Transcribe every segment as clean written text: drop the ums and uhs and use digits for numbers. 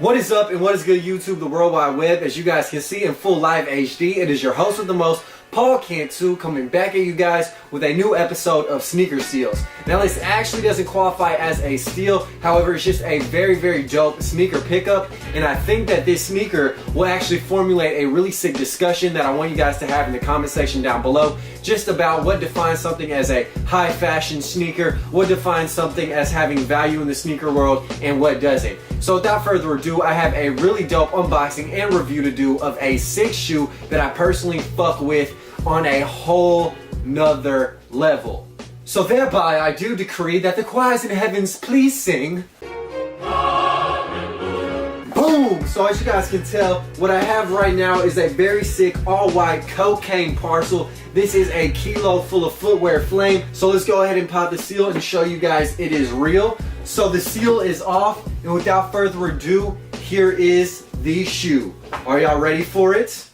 What is up and what is good, YouTube, the World Wide Web? As you guys can see in full live HD, it is your host with the most, Paul Cantu, coming back at you guys with a new episode of Sneaker Steals. Now this actually doesn't qualify as a steal, however it's just a very dope sneaker pickup, and I think that this sneaker will actually formulate a really sick discussion that I want you guys to have in the comment section down below, just about what defines something as a high fashion sneaker, what defines something as having value in the sneaker world, and what doesn't. So without further ado, I have a really dope unboxing and review to do of a sick shoe that I personally fuck with on a whole nother level. So thereby I do decree that the choirs in heavens please sing. Boom! So as you guys can tell, what I have right now is a very sick all-white cocaine parcel. This is a kilo full of footwear flame. So let's go ahead and pop the seal and show you guys it is real. So the seal is off, and without further ado, here is the shoe. Are y'all ready for it?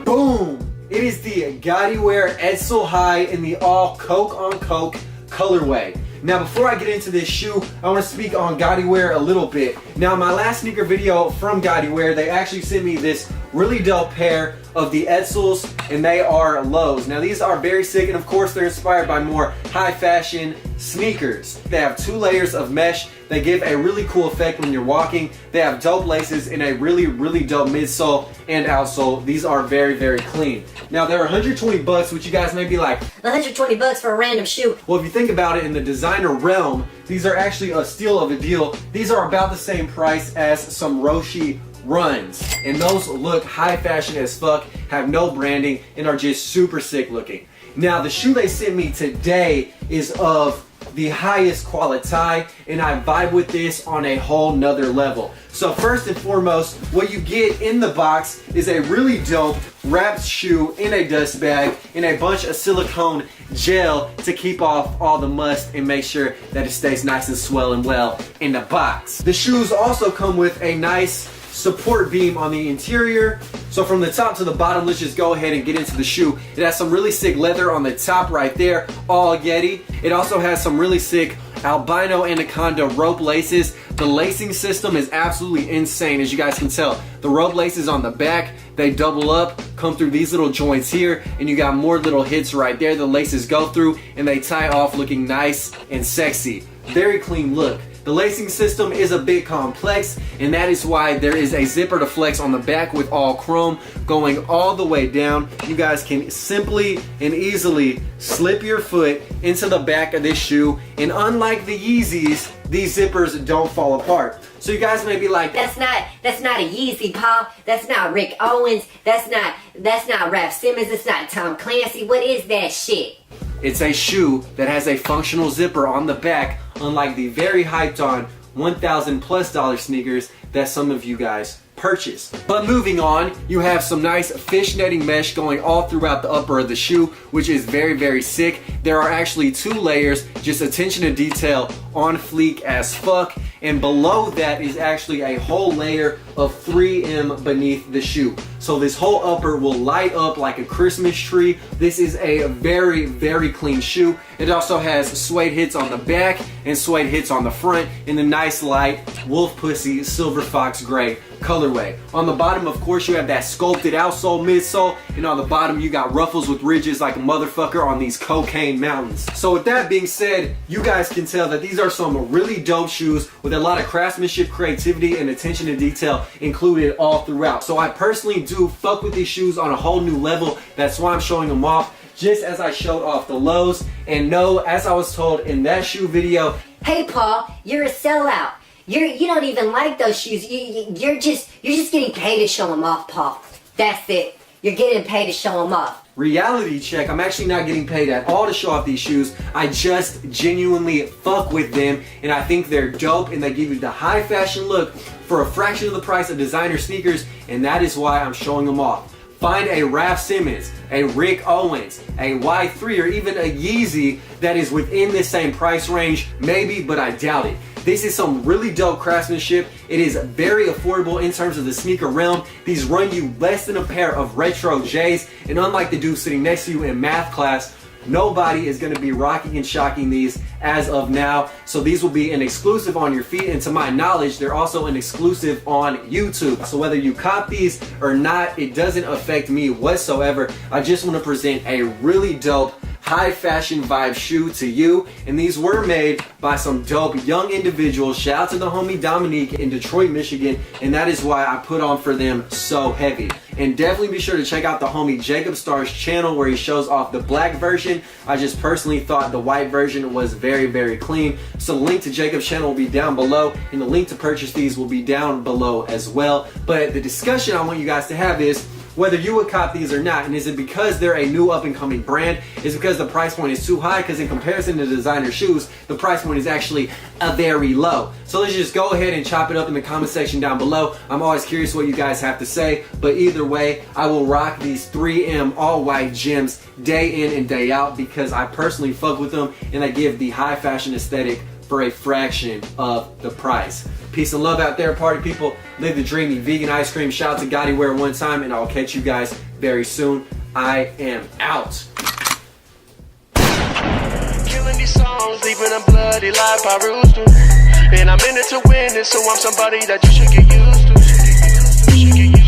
Boom! It is the Gotti Edsel High in the all Coke on Coke colorway. Now before I get into this shoe, I want to speak on Gotti a little bit. Now my last sneaker video from Gotti, they actually sent me this really dope pair of the Edsels, and they are lows. Now these are very sick, and of course they're inspired by more high fashion sneakers. They have 2 layers of mesh. They give a really cool effect when you're walking. They have dope laces and a really dope midsole and outsole. These are very clean. Now they're 120 bucks, which you guys may be like, 120 bucks for a random shoe. Well, if you think about it, in the designer realm, these are actually a steal of a deal. These are about the same price as some Roshi runs, and those look high fashion as fuck, have no branding, and are just super sick looking. Now the shoe they sent me today is of the highest quality, and I vibe with this on a whole nother level. So first and foremost, what you get in the box is a really dope wrapped shoe in a dust bag and a bunch of silicone gel to keep off all the must and make sure that it stays nice and swell and well in the box. The shoes also come with a nice support beam on the interior. So from the top to the bottom, let's just go ahead and get into the shoe. It has some really sick leather on the top right there, all Yeti. It also has some really sick albino anaconda rope laces. The lacing system is absolutely insane, as you guys can tell. The rope laces on the back, they double up, come through these little joints here, and you got more little hits right there the laces go through, and they tie off looking nice and sexy. Very clean look. The lacing system is a bit complex, and that is why there is a zipper to flex on the back with all chrome going all the way down. You guys can simply and easily slip your foot into the back of this shoe, and unlike the Yeezys, these zippers don't fall apart. So you guys may be like, that's not a Yeezy, Paul. That's not Rick Owens. That's not Raph Simmons. It's not Tom Clancy. What is that shit? It's a shoe that has a functional zipper on the back, unlike the very hyped on $1,000+ sneakers that some of you guys purchase. But moving on, you have some nice fishnetting mesh going all throughout the upper of the shoe, which is very sick. There are actually 2 layers, just attention to detail on fleek as fuck, and below that is actually a whole layer of 3M beneath the shoe. So this whole upper will light up like a Christmas tree. This is a very clean shoe. It also has suede hits on the back and suede hits on the front in the nice light wolf pussy silver fox gray colorway. On the bottom, of course, you have that sculpted outsole, midsole, and on the bottom you got ruffles with ridges like a motherfucker on these cocaine mountains. So with that being said, you guys can tell that these are some really dope shoes with a lot of craftsmanship, creativity, and attention to detail included all throughout. So I personally do fuck with these shoes on a whole new level. That's why I'm showing them off, just as I showed off the lows. And no, as I was told in that shoe video, hey Paul, you're a sellout. You don't even like those shoes. You're just getting paid to show them off, Paul. That's it. You're getting paid to show them off. Reality check, I'm actually not getting paid at all to show off these shoes. I just genuinely fuck with them, and I think they're dope, and they give you the high fashion look for a fraction of the price of designer sneakers, and that is why I'm showing them off. Find a Raph Simmons, a Rick Owens, a Y3, or even a Yeezy that is within the same price range, maybe, but I doubt it. This is some really dope craftsmanship. It is very affordable in terms of the sneaker realm. These run you less than a pair of retro J's, and unlike the dude sitting next to you in math class, Nobody is going to be rocking and shocking these as of now. So these will be an exclusive on your feet, and to my knowledge, they're also an exclusive on YouTube. So whether you cop these or not, it doesn't affect me whatsoever. I just want to present a really dope high fashion vibe shoe to you, and these were made by some dope young individuals. Shout out to the homie Dominique in Detroit, Michigan, and that is why I put on for them so heavy. And definitely be sure to check out the homie Jacob Starr's channel where he shows off the black version. I just personally thought the white version was very, very clean. So the link to Jacob's channel will be down below, and the link to purchase these will be down below as well. But the discussion I want you guys to have is whether you would cop these or not. And is it because they're a new up and coming brand? Is it because the price point is too high? Because in comparison to designer shoes, the price point is actually very low. So let's just go ahead and chop it up in the comment section down below. I'm always curious what you guys have to say, but either way, I will rock these 3M all white gems day in and day out because I personally fuck with them, and they give the high fashion aesthetic for a fraction of the price. Peace and love out there, party people. Live the dream, eat vegan ice cream. Shout out to Gotti Wear one time, and I'll catch you guys very soon. I am out. Killing these songs, leaving them bloody like Parustu. And I'm in it to win it, so I'm somebody that you should get used to.